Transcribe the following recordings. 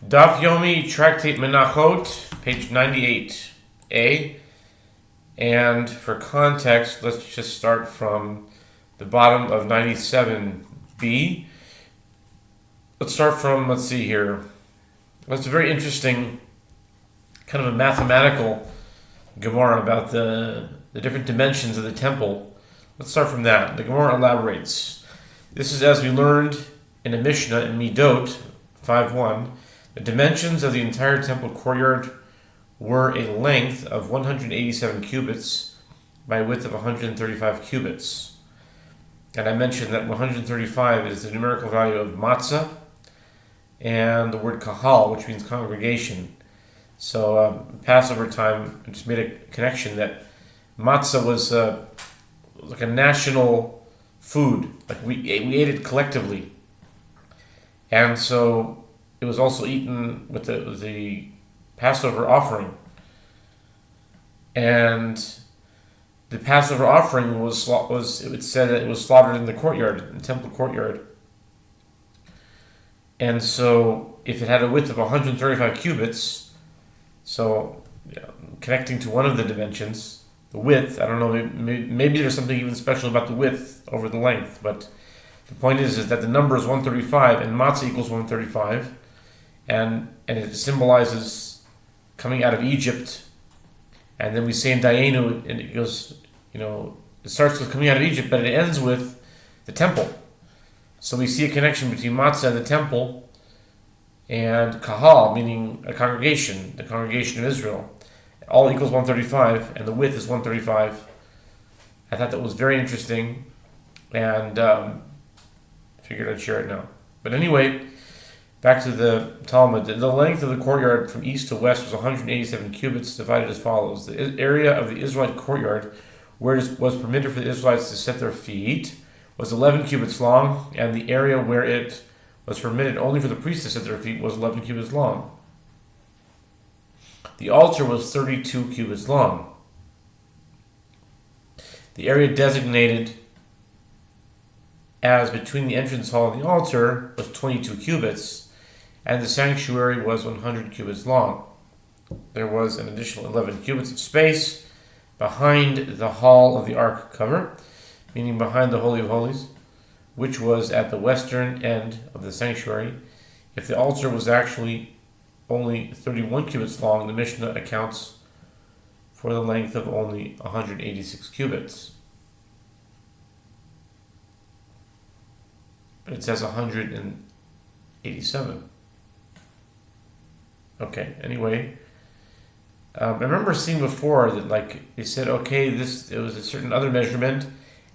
Daf Yomi, Tractate Menachot, page 98a. And for context, let's just start from the bottom of 97b. Let's start from, let's see here. That's a very interesting kind of a mathematical Gemara about the different dimensions of the temple. Let's start from that. The Gemara elaborates. This is as we learned in a Mishnah in Midot 5.1. The dimensions of the entire temple courtyard were a length of 187 cubits by a width of 135 cubits. And I mentioned that 135 is the numerical value of matzah and the word kahal, which means congregation. So Passover time, I just made a connection that matzah was like a national food. Like we ate it collectively. And so it was also eaten with the Passover offering. And the Passover offering it said that it was slaughtered in the courtyard, in the temple courtyard. And so if it had a width of 135 cubits, so connecting to one of the dimensions, the width, I don't know, maybe there's something even special about the width over the length, but the point is that the number is 135 and matzah equals 135, and it symbolizes coming out of Egypt. And then we say in Dayenu, and it goes, it starts with coming out of Egypt, but it ends with the temple. So we see a connection between matzah and the temple, and kahal, meaning a congregation, the congregation of Israel. All equals 135, and the width is 135. I thought that was very interesting, and figured I'd share it now. But anyway, back to the Talmud. The length of the courtyard from east to west was 187 cubits, divided as follows. The area of the Israelite courtyard, where it was permitted for the Israelites to set their feet, was 11 cubits long, and the area where it was permitted only for the priests to set their feet was 11 cubits long. The altar was 32 cubits long. The area designated as between the entrance hall and the altar was 22 cubits, and the sanctuary was 100 cubits long. There was an additional 11 cubits of space behind the hall of the ark cover, meaning behind the Holy of Holies, which was at the western end of the sanctuary. If the altar was actually only 31 cubits long, the Mishnah accounts for the length of only 186 cubits. But it says 187. Okay, anyway. I remember seeing before that they said, okay, it was a certain other measurement,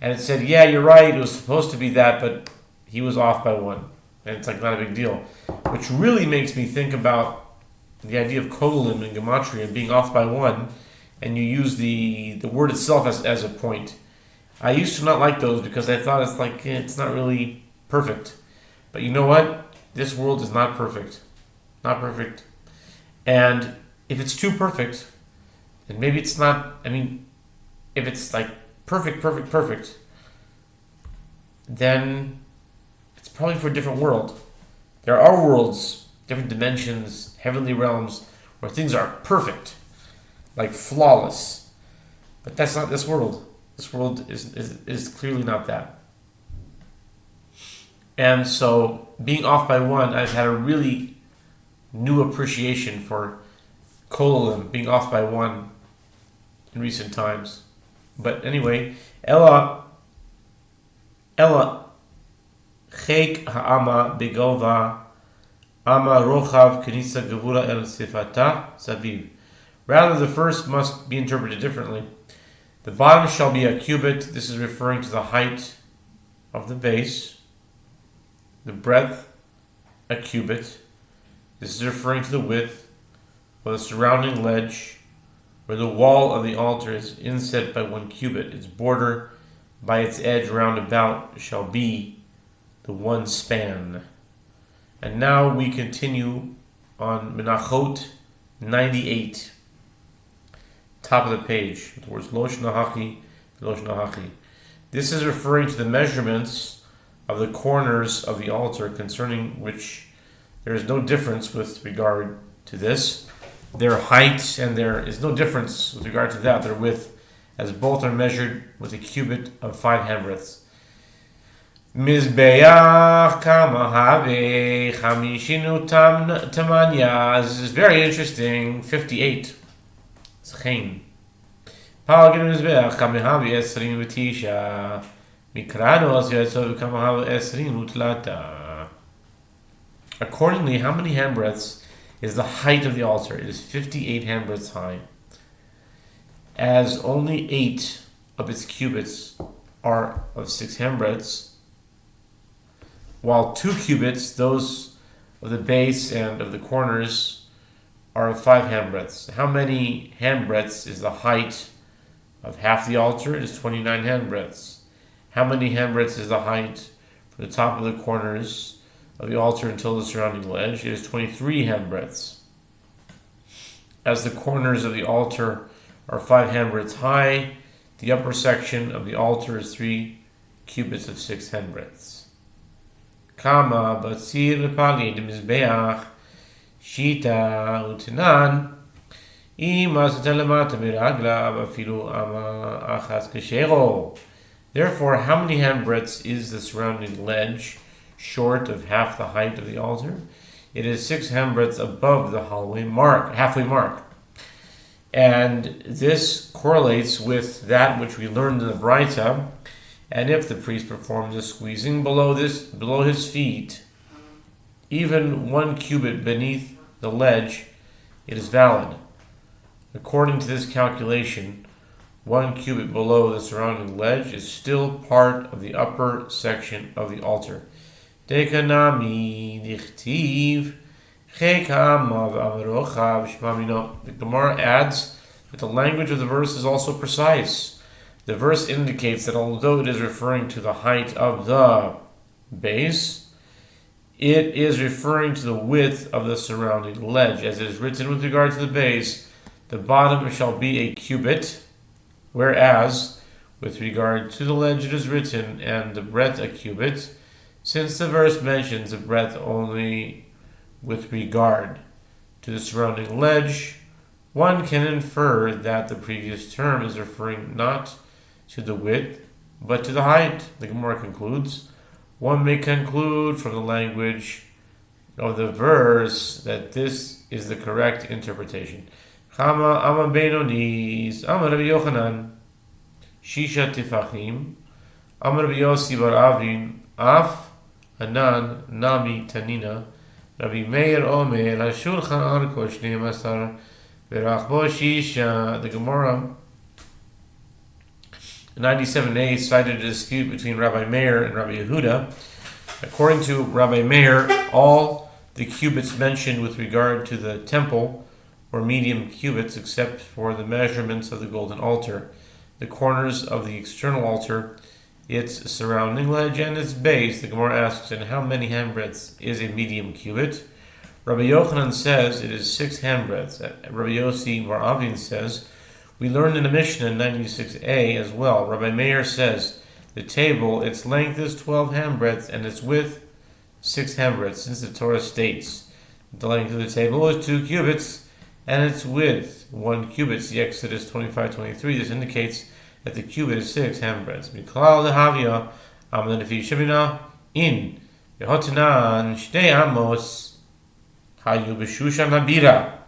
and it said, yeah, you're right, it was supposed to be that, but he was off by one. And it's not a big deal. Which really makes me think about the idea of kolim and gematria and being off by one, and you use the word itself as a point. I used to not like those because I thought it's not really perfect. But you know what? This world is not perfect. Not perfect. And if it's too perfect, then maybe it's not, if it's perfect, then it's probably for a different world. There are worlds, different dimensions, heavenly realms, where things are perfect, like flawless. But that's not this world. This world is clearly not that. And so, being off by one, I've had a really new appreciation for kolim, being off by one in recent times. But anyway, Ella Chek ha'ama begova ama rochav kenisa gevura el sifata saviv. Rather, the first must be interpreted differently. The bottom shall be a cubit. This is referring to the height of the base. The breadth, a cubit. This is referring to the width of the surrounding ledge, where the wall of the altar is inset by 1 cubit. Its border by its edge round about shall be the 1 span. And now we continue on Menachot 98, top of the page, with the words Losh Nahachi, Losh Nahachi. This is referring to the measurements of the corners of the altar, concerning which There is no difference with regard to this. Their height and there is no difference with regard to that, their width, as both are measured with a cubit of 5 handbreadths. Mizbeach kama have chamishinu tamanya. This is very interesting. 58. Chen. Palgin mizbeach kama have esrin v'tisha. Mikrano as yetzav kama have esrin utlata. Accordingly, how many handbreadths is the height of the altar? It is 58 handbreadths high. As only 8 of its cubits are of 6 handbreadths, while 2 cubits, those of the base and of the corners, are of 5 handbreadths. How many handbreadths is the height of half the altar? It is 29 handbreadths. How many handbreadths is the height from the top of the corners of the altar until the surrounding ledge? It is 23 handbreadths. As the corners of the altar are 5 handbreadths high, the upper section of the altar is 3 cubits of 6 handbreadths. Kama batzir palid mizbeach shita utanan imas telemata miragla afilu ama achas keshero. Therefore, how many handbreadths is the surrounding ledge short of half the height of the altar? It is 6 handbreadths above the halfway mark. And this correlates with that which we learned in the Braita. And if the priest performs a squeezing below his feet, even 1 cubit beneath the ledge, it is valid. According to this calculation, 1 cubit below the surrounding ledge is still part of the upper section of the altar. Dekanami dichtiv chekamav amarochav shmamino. The Gemara adds that the language of the verse is also precise. The verse indicates that although it is referring to the height of the base, it is referring to the width of the surrounding ledge. As it is written with regard to the base, the bottom shall be a cubit, whereas with regard to the ledge it is written, and the breadth a cubit, since the verse mentions the breadth only with regard to the surrounding ledge, one can infer that the previous term is referring not to the width, but to the height. The Gemara concludes, one may conclude from the language of the verse that this is the correct interpretation. Chama ama beinonis, ama Rabbi Yochanan, shisha tifachim, ama Rabbi Yossi bar Avin, af anan nami tanina, Rabbi Meir omer, hashulchan arko shnei masar, verachbo shisha. The Gemara 97a cited a dispute between Rabbi Meir and Rabbi Yehuda. According to Rabbi Meir, all the cubits mentioned with regard to the temple were medium cubits except for the measurements of the golden altar, the corners of the external altar, its surrounding ledge, and its base. The Gemara asks, and how many handbreadths is a medium cubit? Rabbi Yochanan says it is 6 handbreadths. Rabbi Yossi bar Avin says, we learned in the Mishnah in 96a as well. Rabbi Meir says the table, its length is 12 handbreadths and its width 6 handbreadths, since the Torah states the length of the table is 2 cubits and its width 1 cubit. See Exodus 25:23. This indicates that the cubit is 6 handbreadths. Miklal lehavia amlenefi shemina in yehotanan shtei amos hayu b'shushan habira.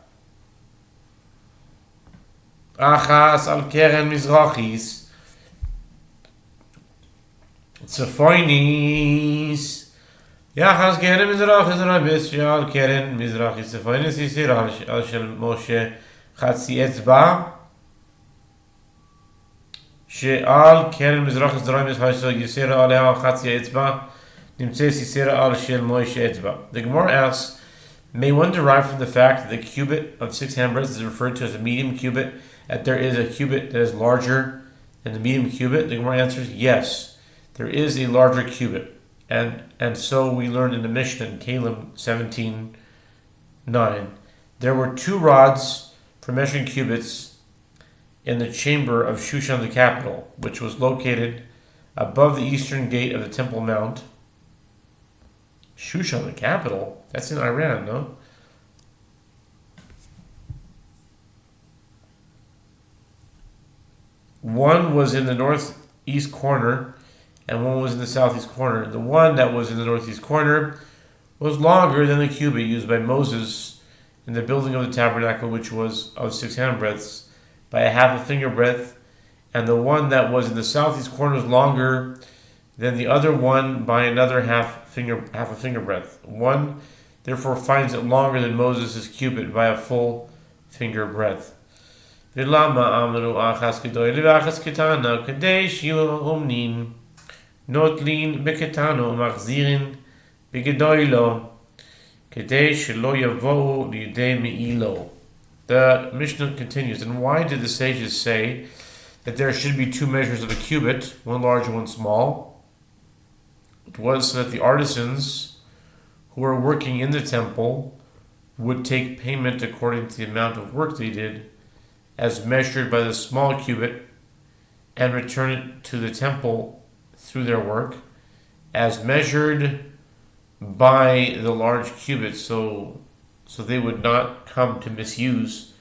Achas al keren mizrachis tzefoinis yachas keren mizrachis rabis al keren mizrachis tzefoinis yisir al shel Moshe chatzi etzba she'al keren mizrachis rabis yisir al chatzi etzba nimtzes yisir al shel Moshe etzba. The Gemara asks, may one derive from the fact that the cubit of 6 handbreadths is referred to as a medium cubit, that there is a cubit that is larger than the medium cubit? The Gemara answers, yes, there is a larger cubit. And so we learned in the Mishnah in Kalim 17:9. There were 2 rods for measuring cubits in the chamber of Shushan the capital, which was located above the eastern gate of the Temple Mount. Shushan, the capital? That's in Iran, no? One was in the northeast corner, and one was in the southeast corner. The one that was in the northeast corner was longer than the cubit used by Moses in the building of the tabernacle, which was of 6 handbreadths, by a half a finger breadth, and the one that was in the southeast corner was longer than the other one by another half a finger breadth. One therefore finds it longer than Moses' cubit by a full finger breadth. ולמה אמרו אחס גדול ואחס קטנה כדי שיהיו אומנין נוטלין בקטנו ומחזירין בגדולו כדי שלא יבואו לידי מעילו. The Mishnah continues, and why did the sages say that there should be 2 measures of a cubit, one large and one small? It was so that the artisans who were working in the temple would take payment according to the amount of work they did, as measured by the small cubit, and return it to the temple through their work, as measured by the large cubit, so they would not come to misuse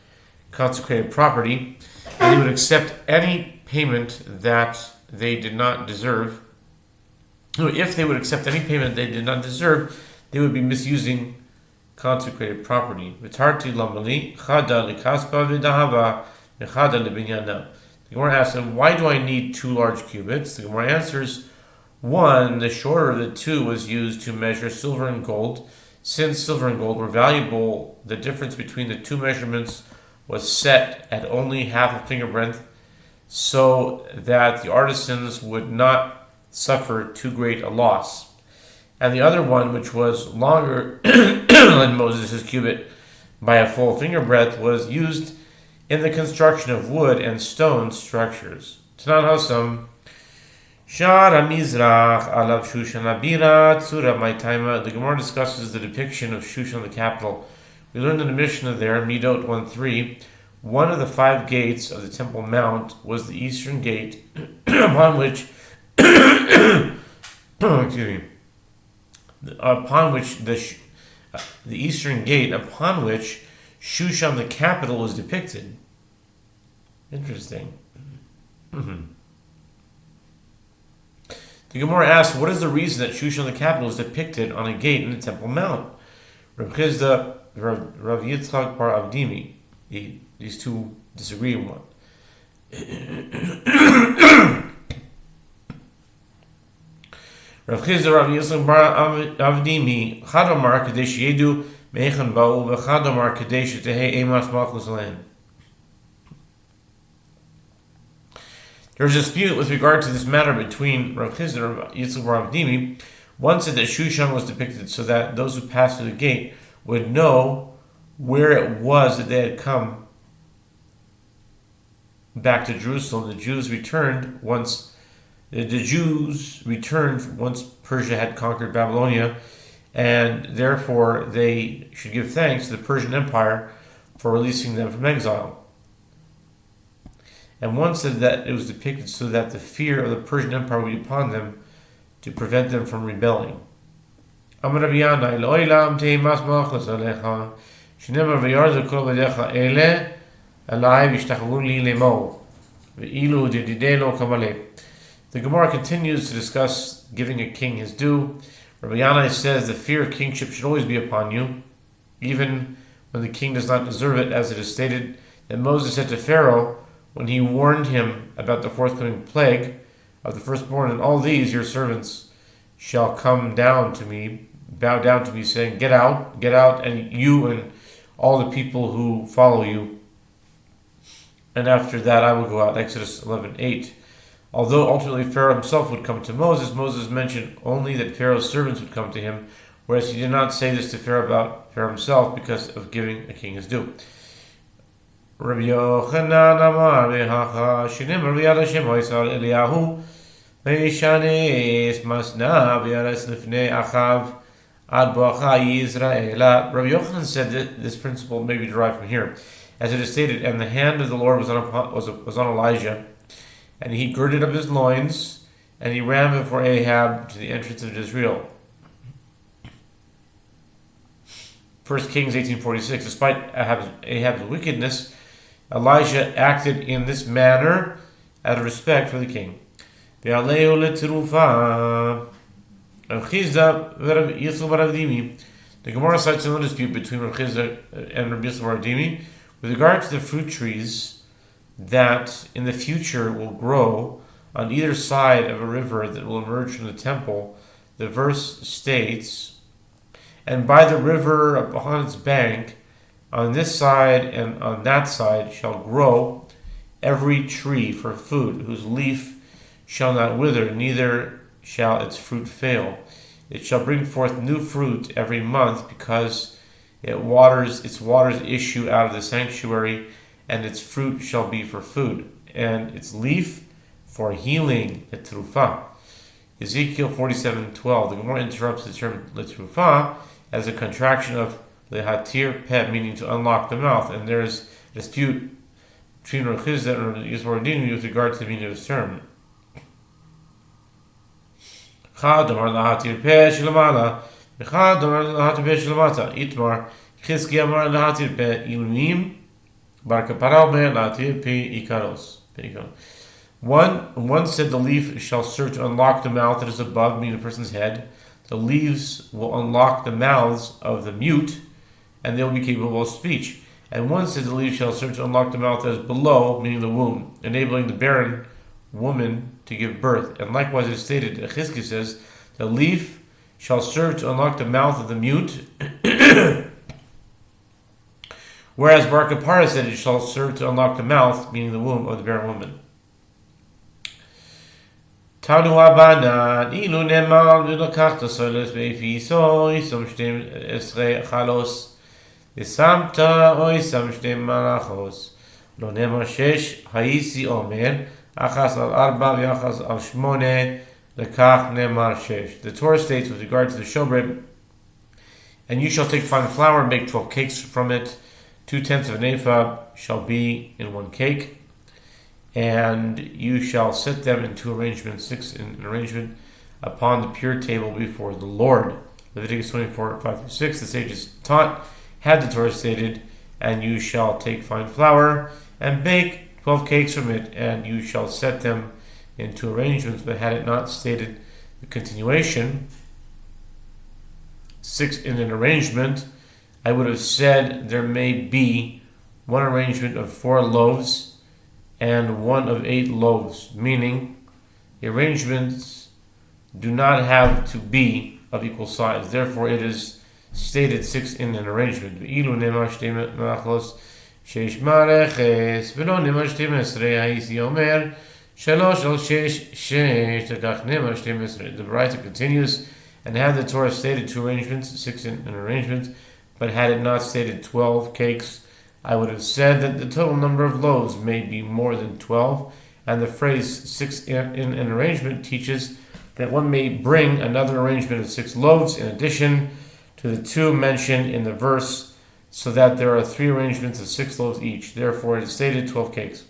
consecrated property, and they would accept any payment that they did not deserve. If they would accept any payment they did not deserve, they would be misusing consecrated property. V'tarti lamali chada likaspa v'dahava v'chada lebinyana. The Gemara asks him, why do I need 2 large cubits? The Gemara answers, 1, the shorter of the 2 was used to measure silver and gold. Since silver and gold were valuable, the difference between the 2 measurements was set at only half a finger breadth, so that the artisans would not suffer too great a loss. And the other one, which was longer than Moses' cubit by a full finger breadth, was used in the construction of wood and stone structures. Tanan Hasam, Shar HaMizrach Alav Shushan Abira Tzura Maitaima. The Gemara discusses the depiction of Shushan, the capital. We learned in the Mishnah there, Midot 1:3, one of the 5 gates of the Temple Mount was the eastern gate, upon which the eastern gate upon which Shushan, the capital, was depicted. Interesting. The Gemara asks, what is the reason that Shushan, the capital, is depicted on a gate in the Temple Mount? Rav Chizda, Rav Yitzchak bar Avdimi, these two disagree on one. Rav Chizda, Rav Yitzchak bar Avdimi, Chadamar Kadesh Yedu Meichan Ba'u v'Chadamar Kadesh Tehei Emas Malchus Land. There was a dispute with regard to this matter between Rav Chizda and Rav Yitzchak bar Avdimi. One said that Shushan was depicted so that those who passed through the gate would know where it was that they had come back to Jerusalem. The Jews returned once Persia had conquered Babylonia, and therefore they should give thanks to the Persian Empire for releasing them from exile. And one said that it was depicted so that the fear of the Persian Empire would be upon them to prevent them from rebelling. Amar Rabbi Yana, Eloilam teimas malchus alecha, shenemar v'yardu kol v'decha ele, alai v'shtachavun li lemo, v'ilu didideno kamale. The Gemara continues to discuss giving a king his due. Rabbi Yana says the fear of kingship should always be upon you, even when the king does not deserve it, as it is stated that Moses said to Pharaoh when he warned him about the forthcoming plague of the firstborn, and all these your servants shall come down to me, bow down to me, saying, get out, and you and all the people who follow you. And after that I will go out. Exodus 11:8. Although ultimately Pharaoh himself would come to Moses, Moses mentioned only that Pharaoh's servants would come to him, whereas he did not say this to Pharaoh about Pharaoh himself because of giving a king his due. Rabbi Yochanan Amar Behacha Shinim Rabbi Yadashem Hoysal Eliyahu Meishanes Masna V'Yares Lifnei Achav Ad Boacha Yisraela. Rabbi Yochanan said that this principle may be derived from here, as it is stated, and the hand of the Lord was on Elijah, and he girded up his loins, and he ran before Ahab to the entrance of Jezreel. 1 Kings 18:46. Despite Ahab's wickedness, Elijah acted in this manner out of respect for the king. The Gemara cites another dispute between Rav Chizda and Rabbi Yisrael bar Dimi with regard to the fruit trees that in the future will grow on either side of a river that will emerge from the temple. The verse states, "And by the river upon its bank, on this side and on that side shall grow every tree for food, whose leaf shall not wither, neither shall its fruit fail. It shall bring forth new fruit every month, because its waters issue out of the sanctuary, and its fruit shall be for food, and its leaf for healing," letrufa. Ezekiel 47:12. The Gemara interrupts the term letrufa as a contraction of lehatir peh, meaning to unlock the mouth, and there is a dispute between Rav Chizda and Rabbi Yisrael bar Dimi with regard to the meaning of this term. אחד אמר להטיר פה שלמעלה, אחד אמר להטיר פה שלמטה. איתמר, חזקי אמר להטיר פה אילמים, בר כפרה אומר להטיר פה ikaros. One said the leaf shall serve to unlock the mouth that is above, meaning the person's head. The leaves will unlock the mouths of the mute, and they will be capable of speech. And one said the leaf shall serve to unlock the mouth that is below, meaning the womb, enabling the barren woman to give birth. And likewise it is stated, Chizki says, the leaf shall serve to unlock the mouth of the mute, whereas Bar Kapara said it shall serve to unlock the mouth, meaning the womb, of the barren woman. Tanu Abanan, Ilu Nemal, Vilakachta Solis, Befiso, Isam Shtem Esre Chalos, Isamta, Oisam Shtem Malachos, Lo Nema Shesh, Haisi Omer, Achas al Arba, Vyachas al Shmone, Lekach Nemar Shesh. The Torah states with regard to the showbread, and you shall take fine flour and make 12 cakes from it. 2/10 of an ephah shall be in one cake, and you shall set them in two arrangements, 6 in an arrangement, upon the pure table before the Lord. Leviticus 24:5-6. The sages taught, had the Torah stated, and you shall take fine flour and bake 12 cakes from it, and you shall set them in two arrangements, but had it not stated the continuation, 6 in an arrangement, I would have said there may be one arrangement of 4 loaves and one of 8 loaves, meaning the arrangements do not have to be of equal size. Therefore, it is stated 6 in an arrangement. The writer continues, and had the Torah stated 2 arrangements, 6 in an arrangement, but had it not stated 12 cakes, I would have said that the total number of loaves may be more than 12, and the phrase 6 in an arrangement teaches that one may bring another arrangement of 6 loaves in addition to the 2 mentioned in the verse, so that there are 3 arrangements of 6 loaves each. Therefore, it is stated 12 cakes.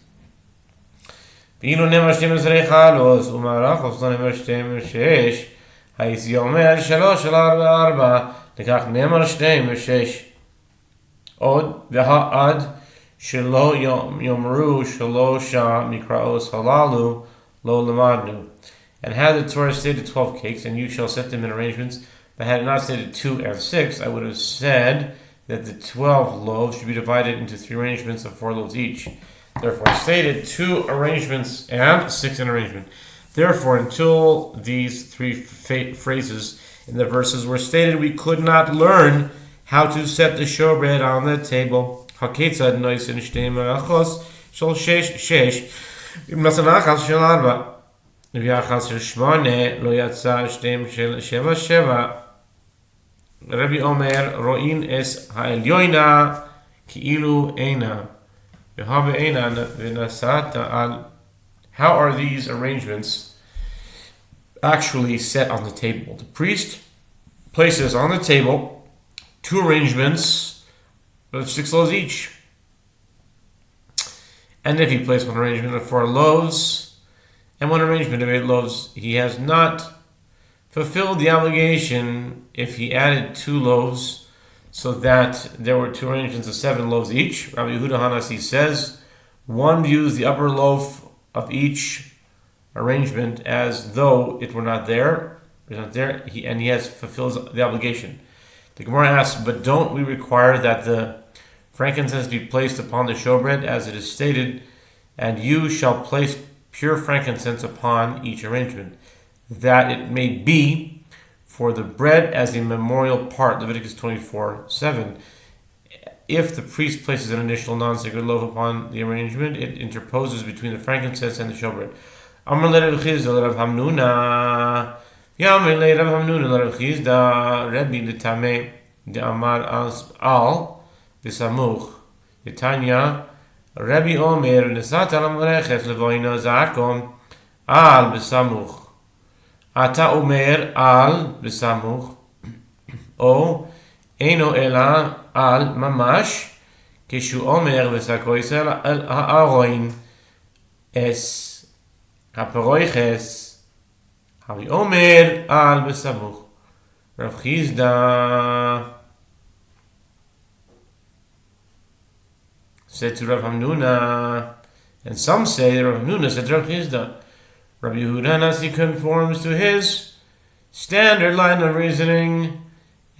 Od v'ha'ad shelo yomru shelosha mikraos halalu lo lamadnu. And had the Torah stated 12 cakes, and you shall set them in arrangements, but had it not stated 2 and 6, I would have said that the 12 loaves should be divided into 3 arrangements of 4 loaves each. Therefore, it stated 2 arrangements and 6 in arrangement. Therefore, until these 3 phrases in the verses were stated, we could not learn how to set the showbread on the table. Haketzad noisin shtei malachos shel shesh v'masanachas shel arba v'yachas shel shmone lo yatsa shtem shel sheva sheva. Rabbi Omer ro'in es ha'elyoina ki'ilu eina v'habe eina v'nasata al. How are these arrangements actually set on the table? The priest places on the table 2 arrangements of 6 loaves each. And if he placed 1 arrangement of 4 loaves and 1 arrangement of 8 loaves, he has not fulfilled the obligation if he added 2 loaves so that there were two arrangements of 7 loaves each. Rabbi Yehuda Hanasi says one views the upper loaf of each arrangement as though it were not there. It's not there, and he has fulfills the obligation. The Gemara asks, but don't we require that the frankincense be placed upon the showbread, as it is stated, and you shall place pure frankincense upon each arrangement, that it may be for the bread as a memorial part, Leviticus 24:7. If the priest places an additional non-sacred loaf upon the arrangement, it interposes between the frankincense and the showbread. Amar le Rav Chizda le Rav Hamnuna, Yamar le Rav Hamnuna le Rav Chizda, Rebbe le Tameh de Amar al V'samuch, Yitanya, Rebbe Omer Nesat al Amoreches levoino zakom al V'samuch. Ata Omer al V'samuch, O Eino Ela al Mamash, Kishu Omer V'sakois al Ha'aroin es Haperoiches, Havi Omer al V'samuch. Rav Chizda said to Rav Hamnuna, and some say that Rav Hamnuna said to Rav Chizda. Rabbi Yehuda Nasi conforms to his standard line of reasoning,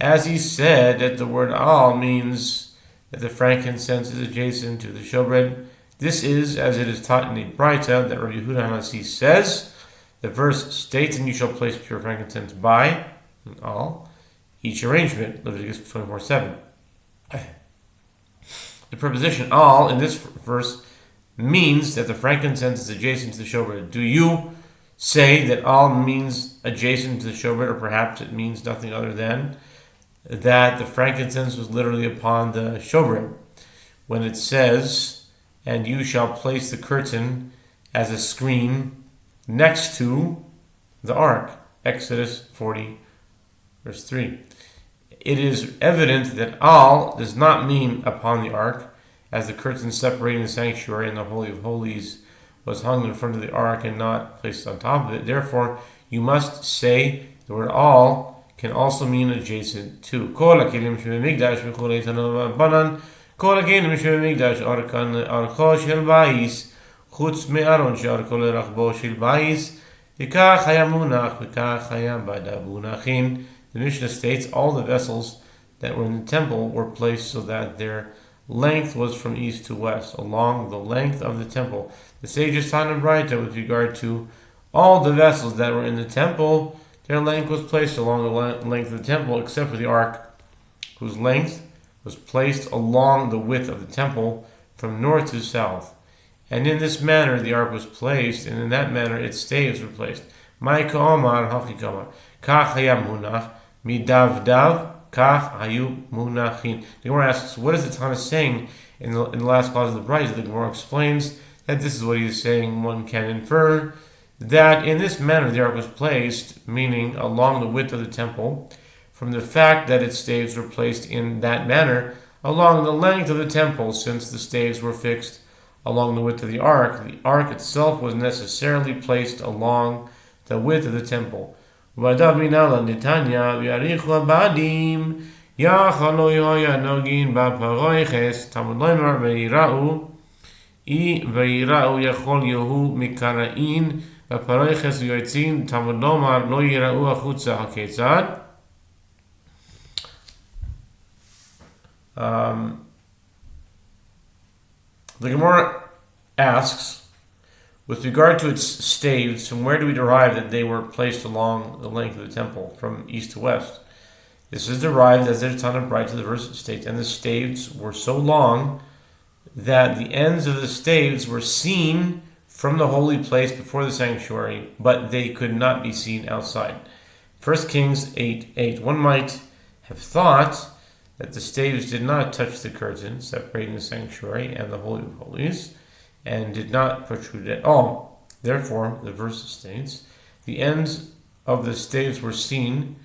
as he said that the word al means that the frankincense is adjacent to the showbread. This is, as it is taught in the Braita, that Rabbi Yehuda Nasi says, the verse states, and you shall place pure frankincense by al each arrangement, Leviticus 24:7. The preposition al in this verse means that the frankincense is adjacent to the showbread. Do you say that al means adjacent to the showbread, or perhaps it means nothing other than that the frankincense was literally upon the showbread? When it says, and you shall place the curtain as a screen next to the ark, Exodus 40, verse 3. It is evident that al does not mean upon the ark, as the curtain separating the sanctuary and the Holy of Holies was hung in front of the ark and not placed on top of it. Therefore, you must say the word al can also mean adjacent to. Kol hakelim shebemikdash v'chulei tanu rabbanan, kol hakelim shebemikdash arko shel bayis, chutz me'aron she'arko lerachbo shel bayis, v'kach haya munach v'kach haya ba'dav munachin. The Mishnah states all the vessels that were in the temple were placed so that their length was from east to west, along the length of the temple. The sages taught in Braita with regard to all the vessels that were in the temple, their length was placed along the length of the temple, except for the ark, whose length was placed along the width of the temple from north to south. And in this manner the ark was placed, and in that manner its staves were placed. Ma'ika Omar Hachikamar, Kach Hayam Munach, Midavdav, Kach Hayu Munachin. The Gemara asks, what is the Tana saying in the last clause of the Braita? The Gemara explains that this is what he is saying. One can infer that in this manner the ark was placed, meaning along the width of the temple, from the fact that its staves were placed in that manner along the length of the temple, since the staves were fixed along the width of the ark. The ark itself was necessarily placed along the width of the temple. V'adav minala nitanya v'yarichu abadim yachalo yoya nogin ba'paroiches tamud loimer v'yira'u yachol yehu mikara'in ba'paroiches v'yoitzin tamud lomar lo yira'u achutza haketzad. The Gemara asks, with regard to its staves, from where do we derive that they were placed along the length of the temple, from east to west? This is derived, as there's ton of right to the verse states, and the staves were so long that the ends of the staves were seen from the holy place before the sanctuary, but they could not be seen outside. 1 Kings 8:8. One might have thought that the staves did not touch the curtain separating the sanctuary and the Holy of Holies, and did not protrude at all. Therefore, the verse states, the ends of the staves were seen.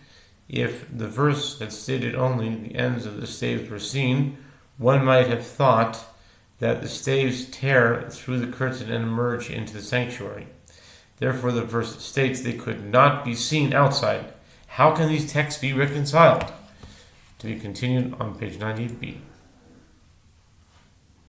If the verse had stated only the ends of the staves were seen, one might have thought that the staves tear through the curtain and emerge into the sanctuary. Therefore, the verse states they could not be seen outside. How can these texts be reconciled? To be continued on page 98b.